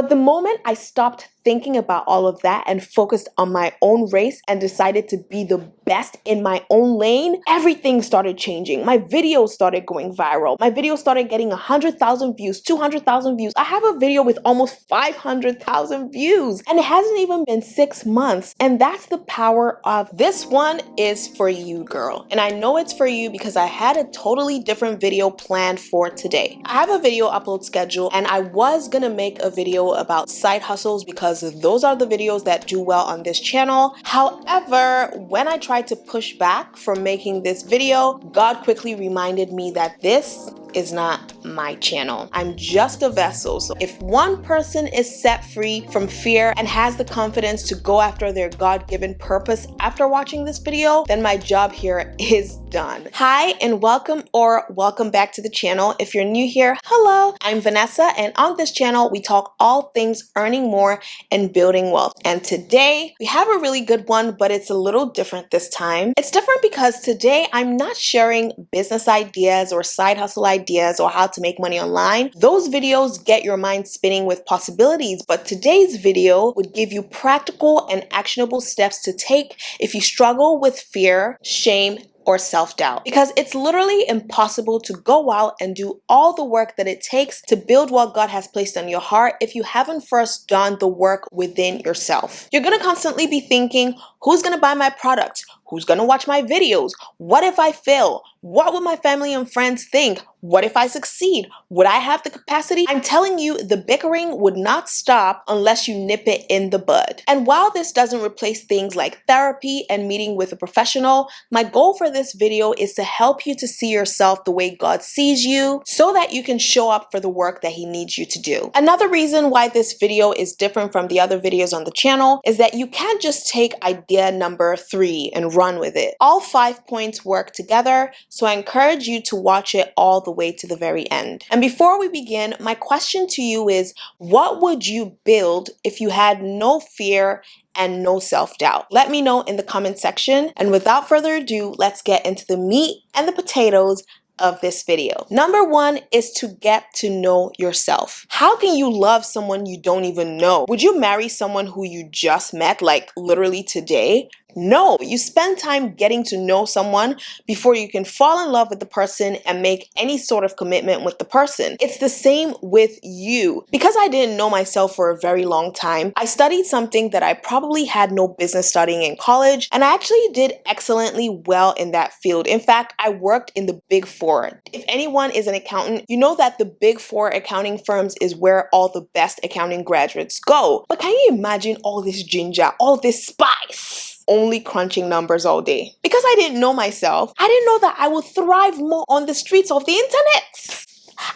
But the moment I stopped thinking about all of that and focused on my own race and decided to be the best in my own lane, everything started changing. My videos started going viral. My videos started getting 100,000 views, 200,000 views. I have a video with almost 500,000 views, and it hasn't even been 6 months. And that's the power of this one is for you, girl. And I know it's for you because I had a totally different video planned for today. I have a video upload schedule, and I was gonna make a video about side hustles because those are the videos that do well on this channel. However, when I tried to push back from making this video, God quickly reminded me that this is not my channel. I'm just a vessel. So if one person is set free from fear and has the confidence to go after their God-given purpose after watching this video, then my job here is done. Hi and welcome back to the channel. If you're new here, hello, I'm Vanessa, and on this channel we talk all things earning more and building wealth. And today we have a really good one, but it's a little different this time. It's different because today I'm not sharing business ideas or side hustle ideas or how to make money online. Those videos get your mind spinning with possibilities, but today's video would give you practical and actionable steps to take if you struggle with fear, shame, or self-doubt, because it's literally impossible to go out and do all the work that it takes to build what God has placed on your heart if you haven't first done the work within yourself. You're gonna constantly be thinking, who's gonna buy my product? Who's gonna watch my videos? What if I fail? What would my family and friends think? What if I succeed? Would I have the capacity? I'm telling you, the bickering would not stop unless you nip it in the bud. And while this doesn't replace things like therapy and meeting with a professional, my goal for this video is to help you to see yourself the way God sees you so that you can show up for the work that He needs you to do. Another reason why this video is different from the other videos on the channel is that you can't just take idea number 3 and run with it. All 5 points work together, so I encourage you to watch it all the way to the very end. And before we begin, my question to you is, what would you build if you had no fear and no self-doubt? Let me know in the comment section. And without further ado, let's get into the meat and the potatoes of this video. Number 1 is to get to know yourself. How can you love someone you don't even know? Would you marry someone who you just met, like literally today? No, you spend time getting to know someone before you can fall in love with the person and make any sort of commitment with the person. It's the same with you. Because I didn't know myself for a very long time, I studied something that I probably had no business studying in college, and I actually did excellently well in that field. In fact, I worked in the Big Four. If anyone is an accountant, you know that the Big Four accounting firms is where all the best accounting graduates go. But can you imagine all this ginger, all this spice? Only crunching numbers all day. Because I didn't know myself, I didn't know that I would thrive more on the streets of the internet.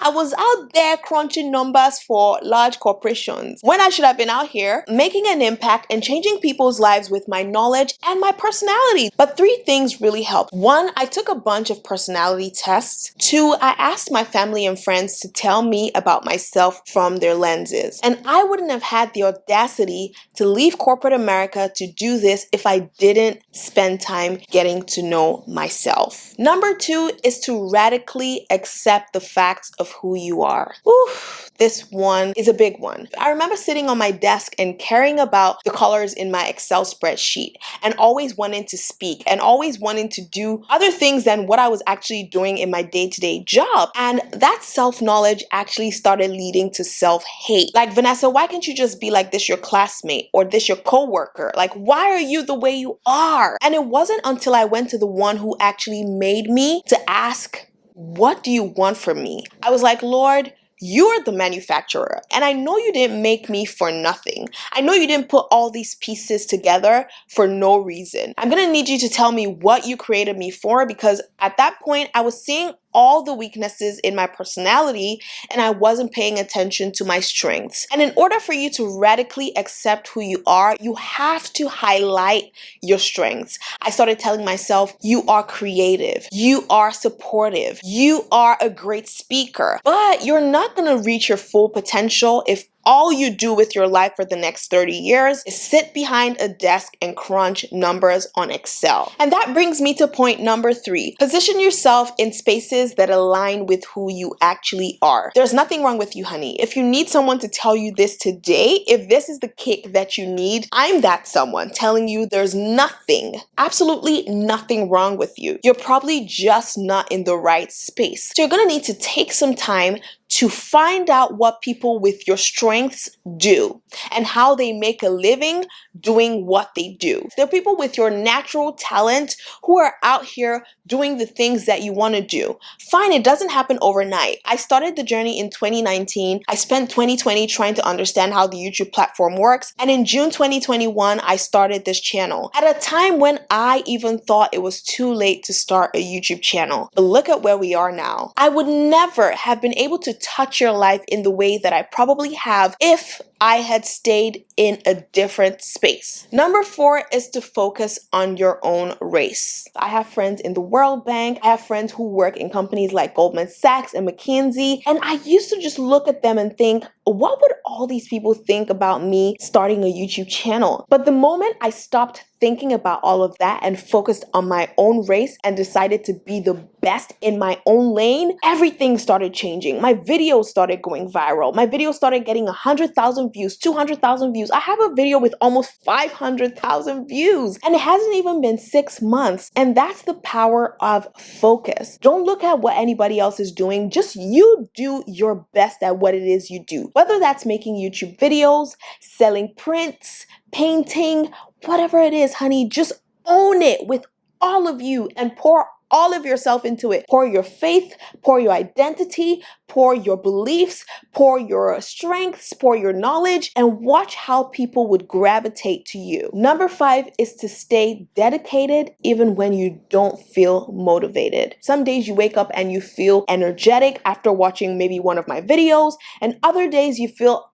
I was out there crunching numbers for large corporations when I should have been out here making an impact and changing people's lives with my knowledge and my personality. But 3 things really helped. 1, I took a bunch of personality tests. 2, I asked my family and friends to tell me about myself from their lenses. And I wouldn't have had the audacity to leave corporate America to do this if I didn't spend time getting to know myself. Number 2 is to radically accept the facts of who you are. Oof, this one is a big one. I remember sitting on my desk and caring about the colors in my Excel spreadsheet and always wanting to speak and always wanting to do other things than what I was actually doing in my day-to-day job. And that self-knowledge actually started leading to self-hate. Like, Vanessa, why can't you just be like this your classmate or this your coworker? Like, why are you the way you are? And it wasn't until I went to the one who actually made me to ask, what do you want from me? I was like, Lord, you're the manufacturer, and I know you didn't make me for nothing. I know you didn't put all these pieces together for no reason. I'm gonna need you to tell me what you created me for, because at that point I was seeing all the weaknesses in my personality and I wasn't paying attention to my strengths. And in order for you to radically accept who you are, you have to highlight your strengths. I started telling myself, you are creative, you are supportive, you are a great speaker, but you're not gonna reach your full potential if all you do with your life for the next 30 years is sit behind a desk and crunch numbers on Excel. And that brings me to point number 3. Position yourself in spaces that align with who you actually are. There's nothing wrong with you, honey. If you need someone to tell you this today, if this is the kick that you need, I'm that someone telling you there's nothing, absolutely nothing wrong with you. You're probably just not in the right space. So you're gonna need to take some time to find out what people with your strengths do and how they make a living doing what they do. There are people with your natural talent who are out here doing the things that you want to do. Fine, it doesn't happen overnight. I started the journey in 2019. I spent 2020 trying to understand how the YouTube platform works. And in June 2021, I started this channel at a time when I even thought it was too late to start a YouTube channel. But look at where we are now. I would never have been able to touch your life in the way that I probably have if I had stayed in a different space. Number 4 is to focus on your own race. I have friends in the World Bank. I have friends who work in companies like Goldman Sachs and McKinsey. And I used to just look at them and think, what would all these people think about me starting a YouTube channel? But the moment I stopped thinking about all of that and focused on my own race and decided to be the best in my own lane, everything started changing. My videos started going viral. My videos started getting 100,000 views, 200,000 views. I have a video with almost 500,000 views, and it hasn't even been 6 months. And that's the power of focus. Don't look at what anybody else is doing. Just you do your best at what it is you do. Whether that's making YouTube videos, selling prints, painting, whatever it is, honey, just own it with all of you and pour all of yourself into it. Pour your faith, pour your identity, pour your beliefs, pour your strengths, pour your knowledge, and watch how people would gravitate to you. Number 5 is to stay dedicated even when you don't feel motivated. Some days you wake up and you feel energetic after watching maybe one of my videos, and other days you feel,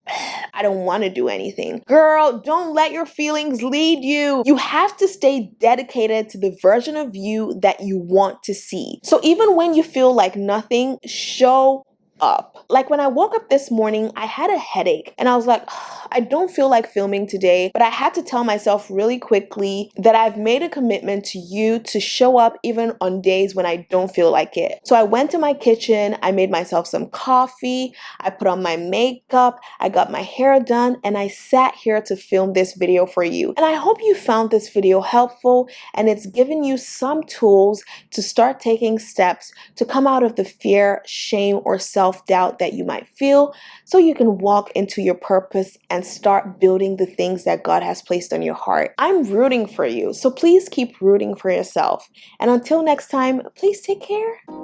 I don't want to do anything. Girl, don't let your feelings lead you. You have to stay dedicated to the version of you that you want to see. So even when you feel like nothing, show up. Like when I woke up this morning, I had a headache and I was like, I don't feel like filming today, but I had to tell myself really quickly that I've made a commitment to you to show up even on days when I don't feel like it. So I went to my kitchen, I made myself some coffee, I put on my makeup, I got my hair done, and I sat here to film this video for you. And I hope you found this video helpful and it's given you some tools to start taking steps to come out of the fear, shame, or self-doubt that you might feel so you can walk into your purpose and start building the things that God has placed on your heart. I'm rooting for you, so please keep rooting for yourself. And until next time, please take care.